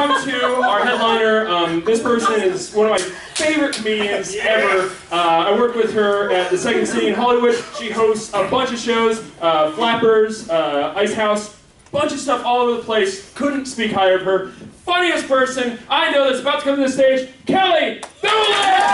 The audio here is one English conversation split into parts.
come to our headliner. This person is one of my favorite comedians ever. I work with her at the Second City in Hollywood. She hosts a bunch of shows, Flappers, Ice House, bunch of stuff all over the place. Couldn't speak higher of her. Funniest person I know that's about to come to the stage, Kelly Thewlis!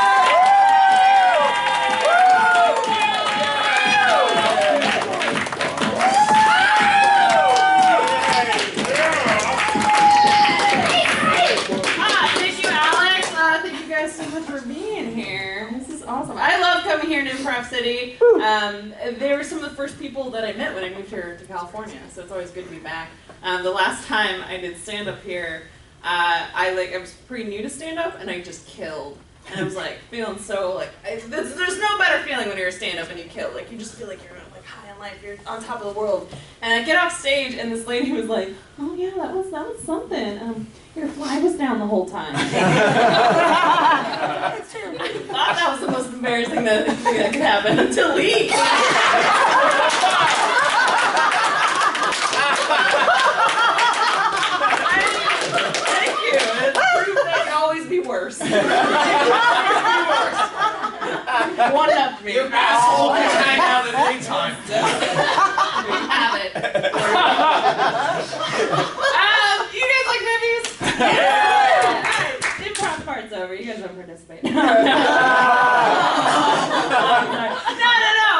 Awesome. I love coming here to ImprovCity. They were some of the first people that I met when I moved here to California, so it's always good to be back. The last time I did stand-up here, I was pretty new to stand-up, and I just killed. And I was like feeling so like, there's no better feeling when you're a stand-up and you kill. Like you just feel like you're like high on life, you're on top of the world. And I get off stage, and this lady was like, "Oh yeah, that was something. Your fly was down the whole time." I thought that was the most embarrassing that could happen until Lee. Thank you. It proves that can always be worse. One up me. Your asshole can hang out at any time. We have it. You guys like movies? Yeah. Alright, the improv part's over. You guys don't participate. No,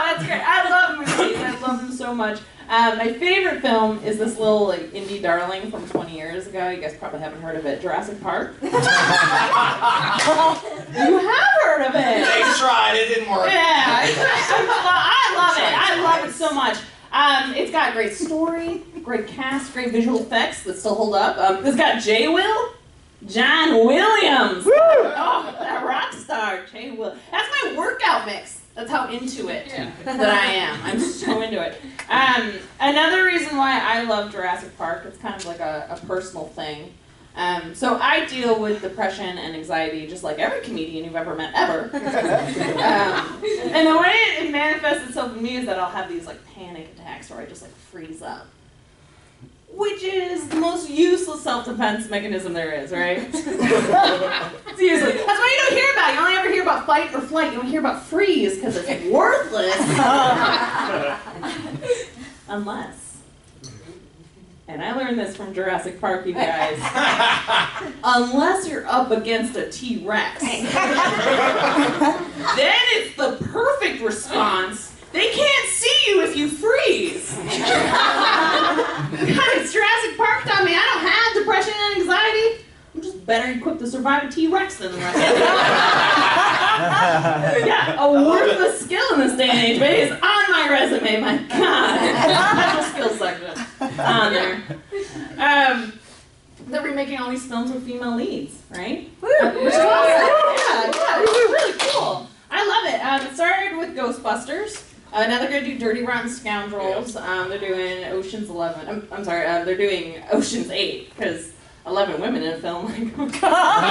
that's great. I love movies. I love them so much. My favorite film is this little like indie darling from 20 years ago. You guys probably haven't heard of it. Jurassic Park. You have heard of it. They tried. It didn't work. Yeah, I love it. I love it so much. It's got a great story, great cast, great visual effects that still hold up. It's got John Williams. Woo! Oh, that rock star, J. Will. That's my workout mix. That's how into it that I am. I'm so into it. Another reason why I love Jurassic Park, it's kind of like a personal thing. So I deal with depression and anxiety just like every comedian you've ever met, ever. And the way it manifests itself in me is that I'll have these like panic attacks where I just like freeze up. Which is the most useless self-defense mechanism there is, right? It's useless. That's why you don't hear about it. You only ever hear about fight or flight. You don't hear about freeze because it's worthless. Unless, and I learned this from Jurassic Park, you guys, unless you're up against a T-Rex, then it's the perfect response. They can't see you if you freeze. God, it's Jurassic Park taught me I don't have depression and anxiety. I'm just better equipped to survive a T-Rex than the rest of them. Yeah, a worthless skill in this day and age, but it's on my resume, my God. Special skills section on there. They're remaking all these films with female leads, right? Which is awesome. Yeah, it's really cool. I love it. It started with Ghostbusters. Now they're going to do Dirty Rotten Scoundrels. They're doing Ocean's 11. I'm sorry, they're doing Ocean's 8, because 11 women in a film. Like, oh God.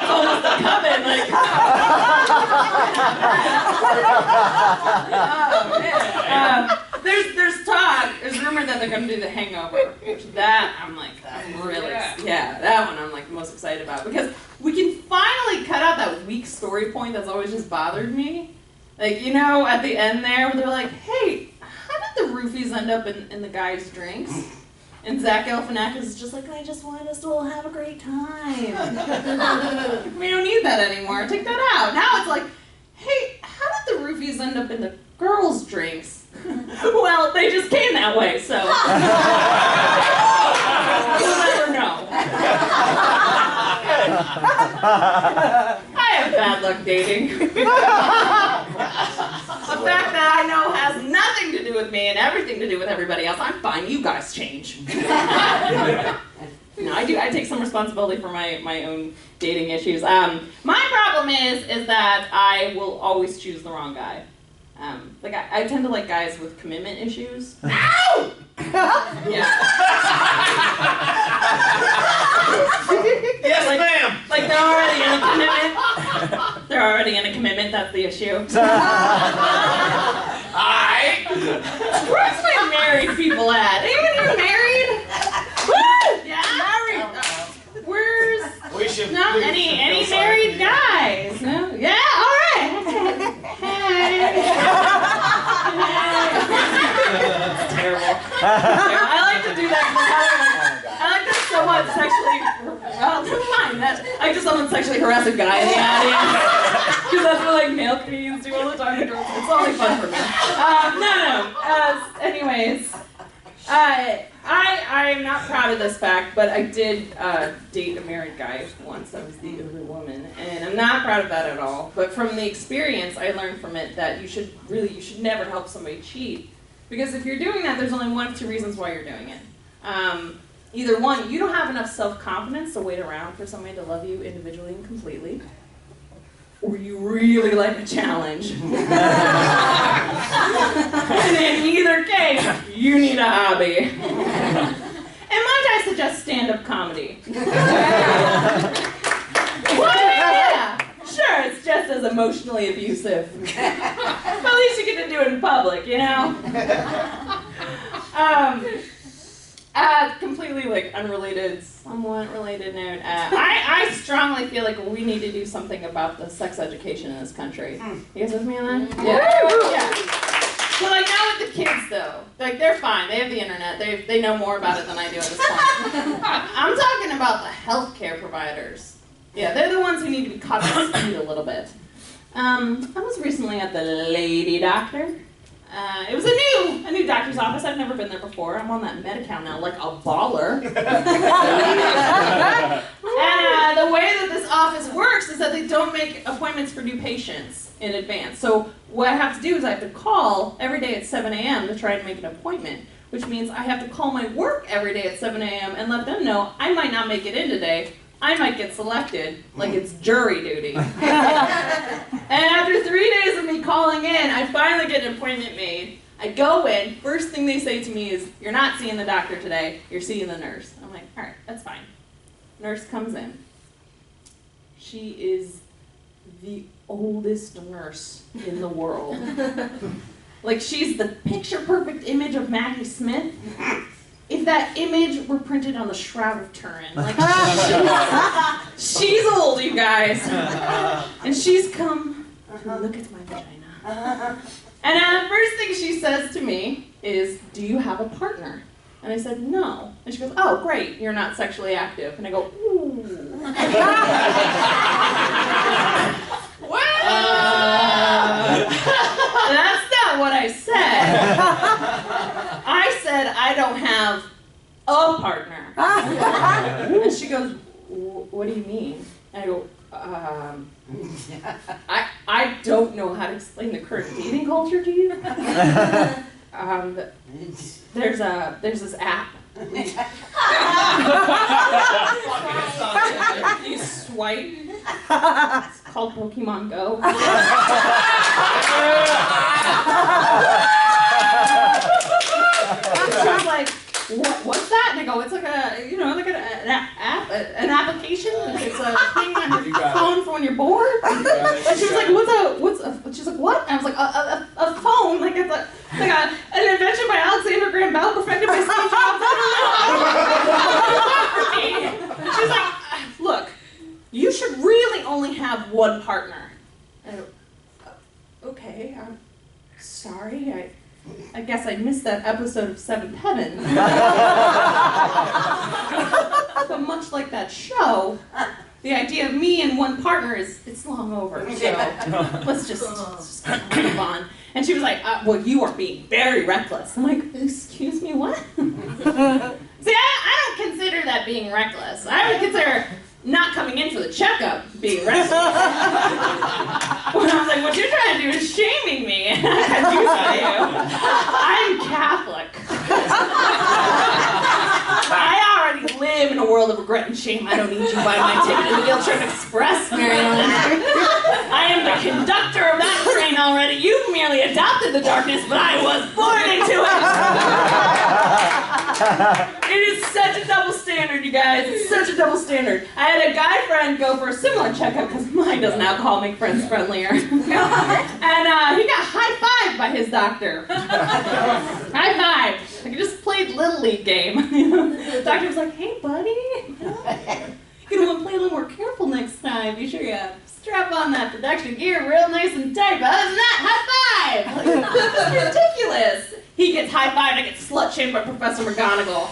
Almost a coven. Like, there's talk, there's rumor that they're going to do The Hangover, which that I'm like, I'm really, that one I'm like most excited about, because we can finally cut out that weak story point that's always just bothered me. Like, you know, at the end there, where they're like, hey, how did the roofies end up in the guys' drinks? And Zach Galifianakis is just like, I just wanted us to all have a great time. We don't need that anymore. Take that out. Now it's like, hey, how did the roofies end up in the girls' drinks? Well, they just came that way, so you'll never know. I have bad luck dating. The fact that I know has nothing to do with me and everything to do with everybody else. I'm fine. You guys change. No, I take some responsibility for my own dating issues. My problem is that I will always choose the wrong guy. Like I tend to like guys with commitment issues. Ow! Yeah. Yes, like, ma'am. Like they're already in a commitment. They're already in a commitment. That's the issue. Where's my married people at? Anyone here married? Woo! I like to do that because I like that someone sexually. Well, never mind. I just someone sexually harass a guy in the audience because that's what like male comedians do all the time. It's only fun for me. Anyways, I am not proud of this fact, but I did date a married guy once. I was the other woman, and I'm not proud of that at all. But from the experience, I learned from it that you should never help somebody cheat, because if you're doing that, there's only one of two reasons why you're doing it. Either one, you don't have enough self-confidence to wait around for somebody to love you individually and completely, or you really like a challenge. And in either case, you need a hobby. And might I suggest stand-up comedy? Well, yeah, sure, it's just as emotionally abusive. But at least you get to do it in public, you know? Completely like unrelated, somewhat related note. I strongly feel like we need to do something about the sex education in this country. You guys with me on that? Yeah. So like now with the kids though, like they're fine. They have the internet. They know more about it than I do at this point. I'm talking about the healthcare providers. Yeah, they're the ones who need to be caught up to speed a little bit. I was recently at the lady doctor. It was a new doctor's office. I've never been there before. I'm on that Medi-Cal now, like a baller. And the way that this office works is that they don't make appointments for new patients in advance. So what I have to do is I have to call every day at 7 a.m. to try and make an appointment, which means I have to call my work every day at 7 a.m. and let them know I might not make it in today. I might get selected, like it's jury duty. And after 3 days of me calling in, I finally get an appointment made. I go in, first thing they say to me is, "You're not seeing the doctor today, you're seeing the nurse." I'm like, all right, that's fine. Nurse comes in. She is the oldest nurse in the world. Like, she's the picture-perfect image of Maggie Smith. If that image were printed on the Shroud of Turin, like, she's old, you guys. And she's come to look at my vagina. And the first thing she says to me is, "Do you have a partner?" And I said, "No." And she goes, "Oh, great, you're not sexually active." And I go, "Ooh." That's not what I said. I said, "I don't have a partner." And she goes, "What do you mean?" And I go, I don't know how to explain the current dating culture to you. There's this app. You swipe. It's called Pokemon Go. She's like, "What's that?" And I go, "It's like an application. It's a thing on your phone for when you're bored." And she was like, she's like, "What?" And I was like, a phone, like it's an invention by Alexander Graham Bell, perfected by Steve Jobs. She's like, "Look, you should really only have one partner." And I go, "Okay, I'm sorry, I guess I missed that episode of Seventh Heaven." But much like that show, the idea of me and one partner it's long over. So let's just move on. And she was like, "Well, you are being very reckless." I'm like, "Excuse me, what?" See, I don't consider that being reckless. I would consider not coming in for the checkup being reckless. When I was like, "What you're trying to do is shaming me." And I got used to you. I'm Catholic. I already live in a world of regret and shame. I don't need you buying my ticket to the Guiltern Express, Marilyn. I am the conductor of that train already. You merely adopted the darkness, but I was born into it. It is such a double standard, you guys. It's such a double standard. I had a guy friend go for a similar checkup because mine doesn't alcohol make friends friendlier. And he got high-fived by his doctor. High-five. Like, he just played Little League game. The doctor was like, "Hey, buddy. You want to play a little more careful next time. Be sure you strap on that protection gear real nice and tight. But other than that, high-five." Like, this is ridiculous. He gets high-fived, I get slut-shamed by Professor McGonagall.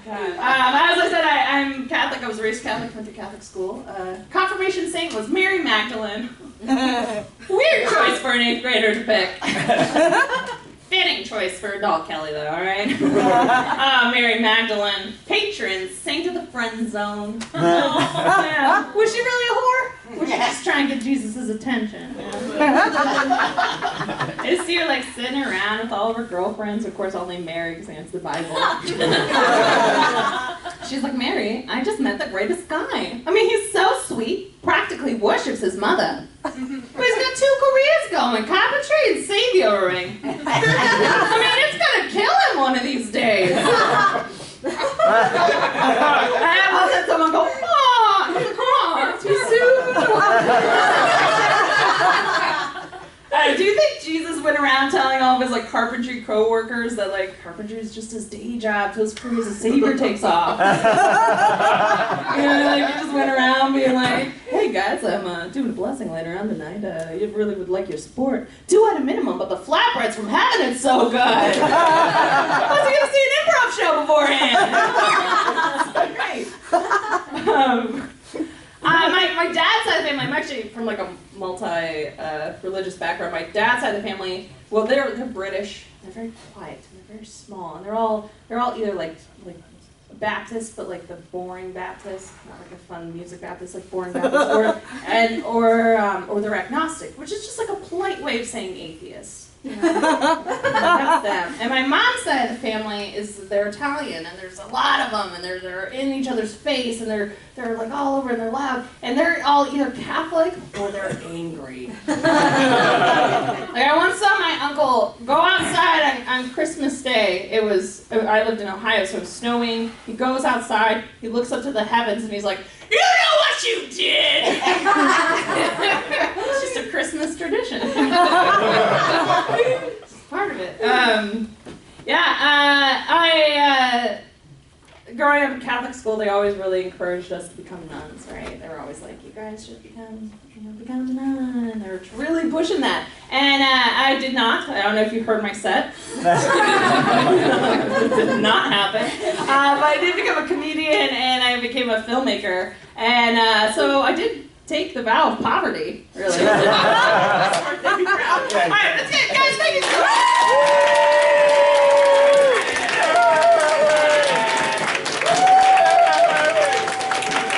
As I said, I'm Catholic. I was raised Catholic, went to Catholic school. Confirmation saint was Mary Magdalene. Weird choice for an 8th grader to pick. Fitting choice for Doll Kelly, though, alright? Mary Magdalene, patron, saint of the friend zone. Yeah. Was she really a whore? Was she just trying to get Jesus' attention? Yeah. Is she like sitting around with all of her girlfriends? Of course, only Mary because it's the Bible. She's like, Mary, I just met the greatest guy. I mean, he's so sweet, practically worships his mother. But he's got 2 careers going, carpentry and savioring. I mean, it's gonna kill him one of these days. And I'll let someone go, too soon. Do you think Jesus went around telling all of his like carpentry co-workers that like carpentry is just his day job till his career as a savior takes off? You know, like he just went around being like, hey guys, I'm doing a blessing later on tonight. You really would like your support. 2 at a minimum, but the flatbreads from heaven, it's so good. I was gonna see an improv show beforehand. So great. My dad's side of the family, I'm actually from like a multi-religious background. My dad's side of the family, well, they're British. They're very quiet and they're very small, and they're all either like Baptist, but like the boring Baptist, not like a fun music Baptist, like boring Baptist, or they're agnostic, which is just like a polite way of saying atheist. You know? That's them. And my mom's side of the family they're Italian, and there's a lot of them, and they're in each other's face, and they're like all over, and they're loud, and they're all either Catholic or they're angry. Like I once saw my uncle go outside on Christmas Day. I lived in Ohio, so it was snowing. He goes outside, he looks up to the heavens, and he's like, "You know what you did!" It's just a Christmas tradition. It's part of it. Growing up in Catholic school, they always really encouraged us to become nuns, right? They were always like, you guys should become a nun. They were really pushing that. And I did not. I don't know if you heard my set. It did not happen. But I did become a comedian, and I became a filmmaker. And so I did take the vow of poverty, really. All right, that's it, guys. Thank you.